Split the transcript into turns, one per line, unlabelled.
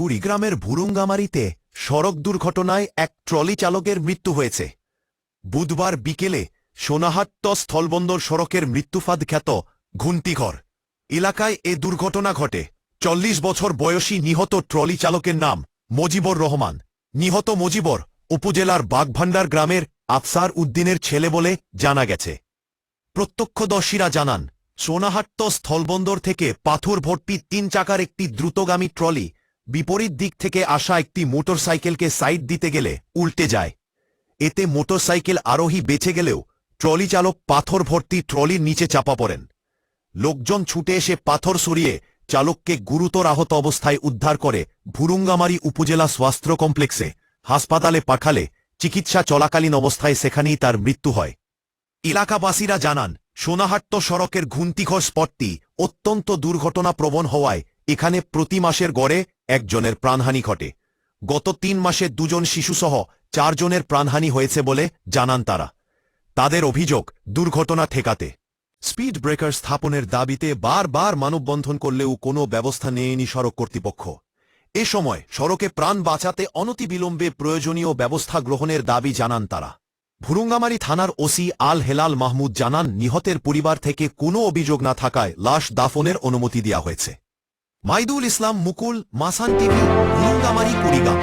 কুড়িগ্রামের ভুরুঙ্গামারীতে সড়ক দুর্ঘটনায় এক ট্রলি চালকের মৃত্যু হয়েছে। বুধবার বিকেলে সোনাহাট্ট স্থলবন্দর সড়কের মৃত্যুফাদ খ্যাত ঘুন্তিঘর এলাকায় এ দুর্ঘটনা ঘটে। ৪০ বছর বয়সী নিহত ট্রলি চালকের নাম মজিবর রহমান। নিহত মজিবর উপজেলার বাগভান্ডার গ্রামের আফসার উদ্দিনের ছেলে বলে জানা গেছে। প্রত্যক্ষদর্শীরা জানান, সোনাহাট্ট স্থলবন্দর থেকে পাথর ভর্তি ৩ চাকার একটি দ্রুতগামী ট্রলি বিপরীত দিক থেকে আসা একটি মোটরসাইকেলকে সাইড দিতে গেলে উল্টে যায়। এতে মোটরসাইকেল আরোহী বেঁচে গেলেও ট্রলি চালক পাথর ভর্তি ট্রলির নিচে চাপা পড়েন। লোকজন ছুটে এসে পাথর সরিয়ে চালককে গুরুতর আহত অবস্থায় উদ্ধার করে ভুরুঙ্গামারী উপজেলা স্বাস্থ্য কমপ্লেক্সে হাসপাতালে পাঠালে চিকিৎসা চলাকালীন অবস্থায় সেখানেই তার মৃত্যু হয়। এলাকাবাসীরা জানান, সোনাহাট্ট সড়কের ঘুন্তিঘর স্পটটি অত্যন্ত দুর্ঘটনাপ্রবণ হওয়ায় এখানে প্রতি মাসের গড়ে একজনের প্রাণহানি ঘটে। গত ৩ মাসে ২ জন শিশুসহ ৪ জনের প্রাণহানি হয়েছে বলে জানান তারা। তাদের অভিযোগ, দুর্ঘটনা ঠেকাতে স্পিড ব্রেকার স্থাপনের দাবিতে বারবার মানববন্ধন করলেও কোনো ব্যবস্থা নেয়নি সড়ক কর্তৃপক্ষ। এ সময় সড়কে প্রাণ বাঁচাতে অনতিবিলম্বে প্রয়োজনীয় ব্যবস্থা গ্রহণের দাবি জানান তারা। ভুরুঙ্গামারী থানার ওসি আল হেলাল মাহমুদ জানান, নিহতের পরিবার থেকে কোনো অভিযোগ না থাকায় লাশ দাফনের অনুমতি দেওয়া হয়েছে। মাইদুল ইসলাম মুকুল, মাসান টিভি, ভুরুঙ্গামারী, কুড়িগ্রাম।